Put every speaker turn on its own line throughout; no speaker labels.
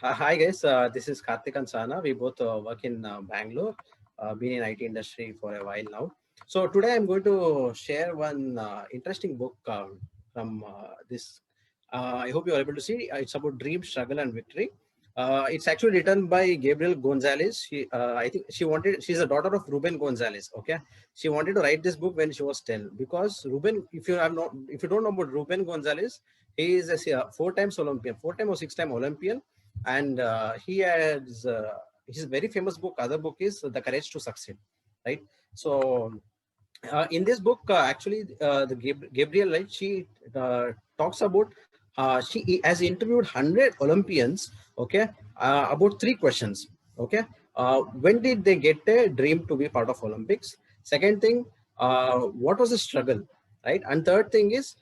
Hi guys, this is Karthik and Sana. We both work in Bangalore, been in IT industry for a while now. So today I'm going to share one interesting book from this. I hope you are able to see. It's about dream, struggle, and victory. It's actually written by Gabriel Gonzalez. I think she's a daughter of Ruben Gonzalez. Okay, she wanted to write this book when she was 10 because Ruben, if you don't know about Ruben Gonzalez, he is a four times Olympian, four-time or six-time Olympian, and he has his very famous book. Other book is The Courage to Succeed, right? So in this book, Gabriel, right, she talks about she has interviewed 100 Olympians, okay, about three questions, okay. When did they get a dream to be part of Olympics? Second thing, what was the struggle, right? And third thing is,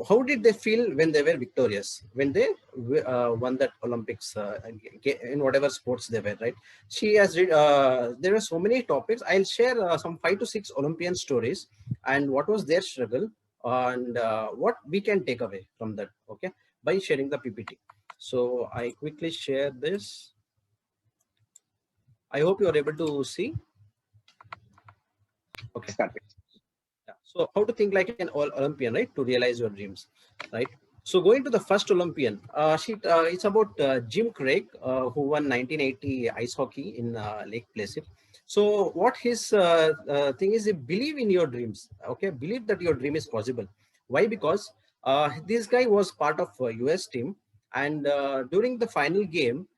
how did they feel when they were victorious, when they won that Olympics in whatever sports they were, right? She has there are so many topics. I'll share some 5 to 6 Olympian stories and what was their struggle and what we can take away from that, okay, by sharing the PPT. So I quickly share this. I hope you are able to see. Okay. Yeah. So how to think like an Olympian, right? To realize your dreams, right? So going to the first Olympian, it's about Jim Craig, who won 1980 ice hockey in Lake Placid. So what his thing is, believe in your dreams. Okay, believe that your dream is possible. Why? Because this guy was part of US team, and during the final game,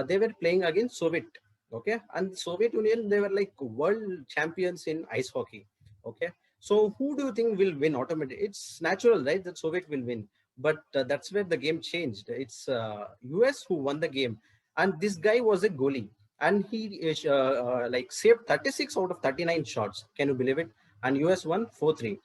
they were playing against Soviet. Okay, and Soviet Union, they were like world champions in ice hockey. Okay, so who do you think will win automatically? It's natural, right, that Soviet will win. But that's where the game changed. It's US who won the game. And this guy was a goalie. And he like saved 36 out of 39 shots. Can you believe it? And US won 4-3.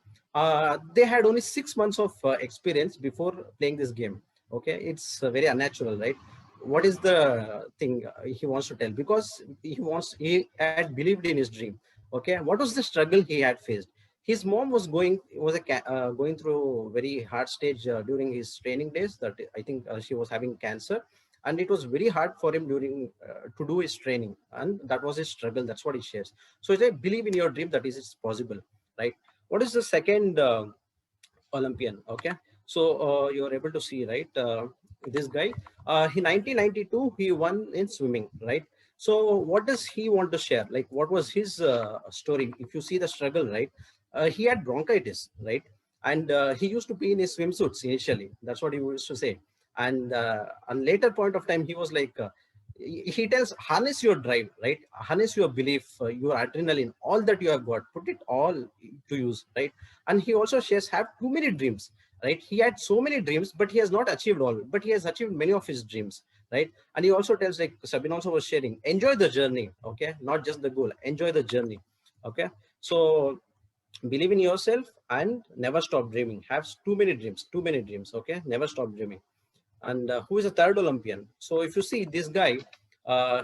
They had only 6 months of experience before playing this game. Okay, it's very unnatural, right? What is the thing he wants to tell? Because he had believed in his dream. Okay, what was the struggle he had faced? His mom going through very hard stage during his training days. That I think she was having cancer, and it was very hard for him during to do his training, and that was his struggle. That's what he shares. So I believe in your dream, that is it's possible, right? What is the second Olympian? Okay, so you're able to see, right? This guy, in 1992 he won in swimming, right? So what does he want to share? Like, what was his story? If you see the struggle, right? He had bronchitis, right? And he used to be in his swimsuits initially. That's what he used to say. And on later point of time, he was like, he tells, harness your drive, right? Harness your belief, your adrenaline, all that you have got, put it all to use, right? And he also shares, have too many dreams, right? He had so many dreams, but he has not achieved all, but he has achieved many of his dreams, right? And he also tells, like Sabine also was sharing, enjoy the journey, okay? Not just the goal, enjoy the journey, okay? So believe in yourself and never stop dreaming. Have too many dreams, okay? Never stop dreaming. And who is a third Olympian? So if you see this guy,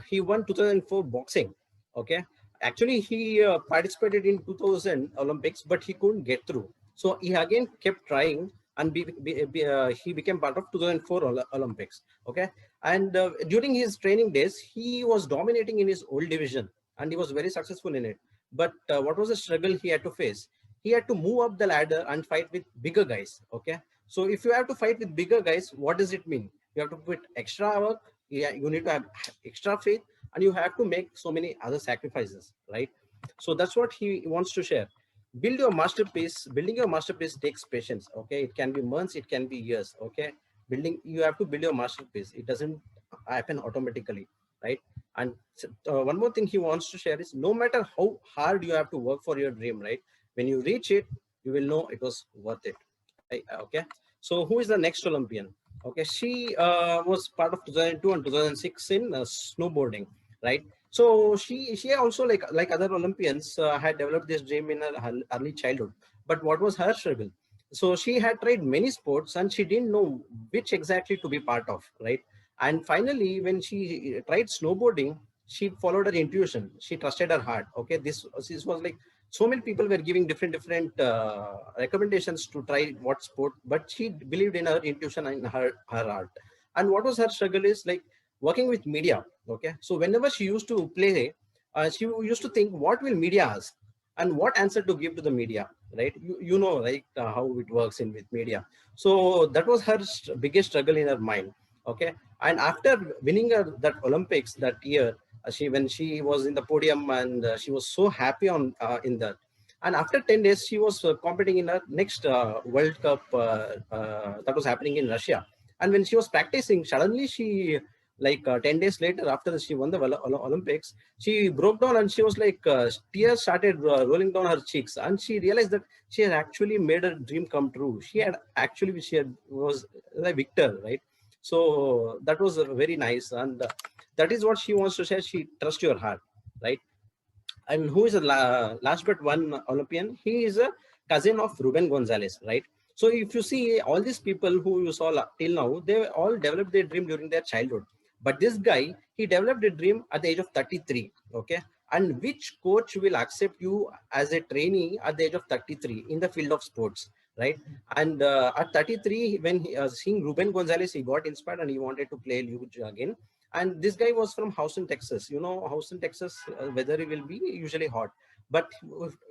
he won 2004 boxing. Okay, actually he participated in 2000 Olympics, but he couldn't get through. So he again kept trying, and he became part of 2004 Olympics. Okay, and during his training days, he was dominating in his old division, and he was very successful in it. But what was the struggle he had to face? He had to move up the ladder and fight with bigger guys. Okay, so if you have to fight with bigger guys, what does it mean? You have to put extra work. Yeah, you need to have extra faith, and you have to make so many other sacrifices, right? So that's what he wants to share. Build your masterpiece. Building your masterpiece takes patience. Okay, it can be months, it can be years. Okay, you have to build your masterpiece. It doesn't happen automatically, right? And one more thing he wants to share is, no matter how hard you have to work for your dream, right? When you reach it, you will know it was worth it. Okay, so who is the next Olympian? Okay, she was part of 2002 and 2006 in snowboarding, right? So she also, like other Olympians, had developed this dream in her early childhood. But what was her struggle? So she had tried many sports and she didn't know which exactly to be part of, right? And finally, when she tried snowboarding, she followed her intuition. She trusted her heart. Okay, this was like, so many people were giving different recommendations to try what sport, but she believed in her intuition and her heart. And what was her struggle is, like, working with media. Okay, so whenever she used to play, she used to think, what will media ask and what answer to give to the media, right? You know, right, how it works in with media. So that was her biggest struggle in her mind. Okay, and after winning that Olympics that year, she when she was in the podium, and she was so happy on in that. And after 10 days, she was competing in her next World Cup that was happening in Russia. And when she was practicing, suddenly she, like 10 days later, after she won the Olympics, she broke down and she was like, tears started rolling down her cheeks. And she realized that she had actually made her dream come true. She was a victor, right? So that was very nice. And that is what she wants to say. She trusts your heart, right? And who is the last but one Olympian? He is a cousin of Ruben Gonzalez, right? So if you see all these people who you saw till now, they all developed their dream during their childhood. But this guy, he developed a dream at the age of 33. Okay. And which coach will accept you as a trainee at the age of 33 in the field of sports, right? And at 33, when seeing Ruben Gonzalez, he got inspired and he wanted to play luge again. And this guy was from Houston, Texas. You know, Houston, Texas, weather will be usually hot. But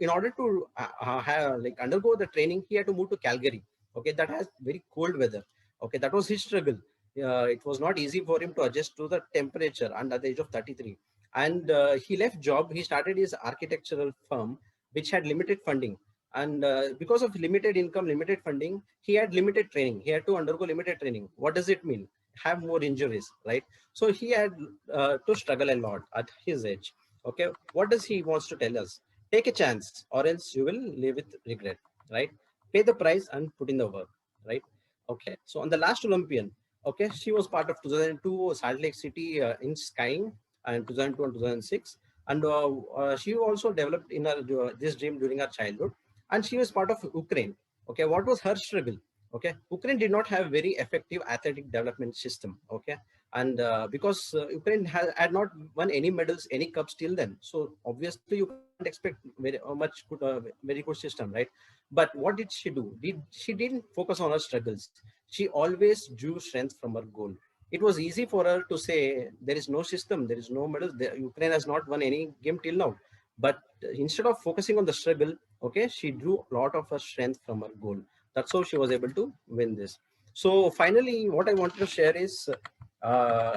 in order to have, like, undergo the training, he had to move to Calgary. Okay, that has very cold weather. Okay, that was his struggle. It was not easy for him to adjust to the temperature, and at the age of 33. And he left job. He started his architectural firm, which had limited funding. And because of limited income, limited funding, he had limited training. He had to undergo limited training. What does it mean? Have more injuries, right? So he had to struggle a lot at his age. Okay, what does he wants to tell us? Take a chance, or else you will live with regret, right? Pay the price and put in the work, right? Okay, so on the last Olympian, okay, she was part of 2002 Salt Lake City in skiing, and 2002 and 2006. And she also developed in her this dream during her childhood, and she was part of Ukraine. Okay, what was her struggle? Okay, Ukraine did not have very effective athletic development system. Okay, and because Ukraine had not won any medals, any cups till then, so obviously you can't expect very good system, right? But what did she do? She didn't focus on her struggles. She always drew strength from her goal. It was easy for her to say there is no system, there is no medals. Ukraine has not won any game till now. But instead of focusing on the struggle, okay, she drew a lot of her strength from her goal. That's how she was able to win this. So finally, what I wanted to share is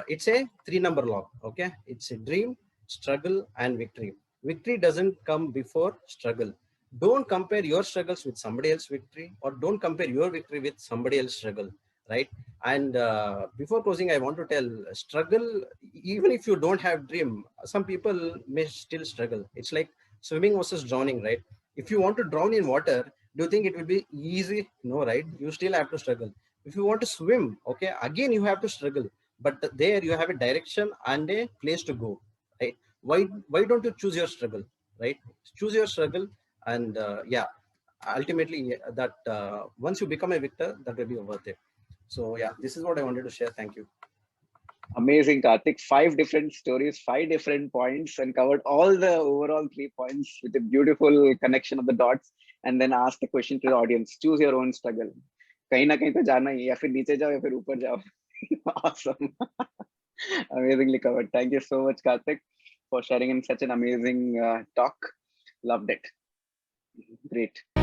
it's a 3-number law. Okay, it's a dream, struggle, and victory. Victory doesn't come before struggle. Don't compare your struggles with somebody else's victory, or don't compare your victory with somebody else's struggle, right? And before closing, I want to tell, struggle, even if you don't have dream, some people may still struggle. It's like swimming versus drowning, right? If you want to drown in water, do you think it will be easy? No, right? You still have to struggle. If you want to swim, okay, again you have to struggle, but there you have a direction and a place to go, right? Why don't you choose your struggle, right? Choose your struggle. And yeah, ultimately that once you become a victor, that will be worth it. So yeah, this is what I wanted to share. Thank you.
Amazing, Karthik. 5 different stories, 5 different points, and covered all the overall 3 points with a beautiful connection of the dots. And then asked the question to the audience: choose your own struggle. कहीं ना कहीं तो जाना ही है, या फिर नीचे जाओ या फिर ऊपर जाओ. Awesome. Amazingly covered. Thank you so much, Karthik, for sharing in such an amazing talk. Loved it. Great.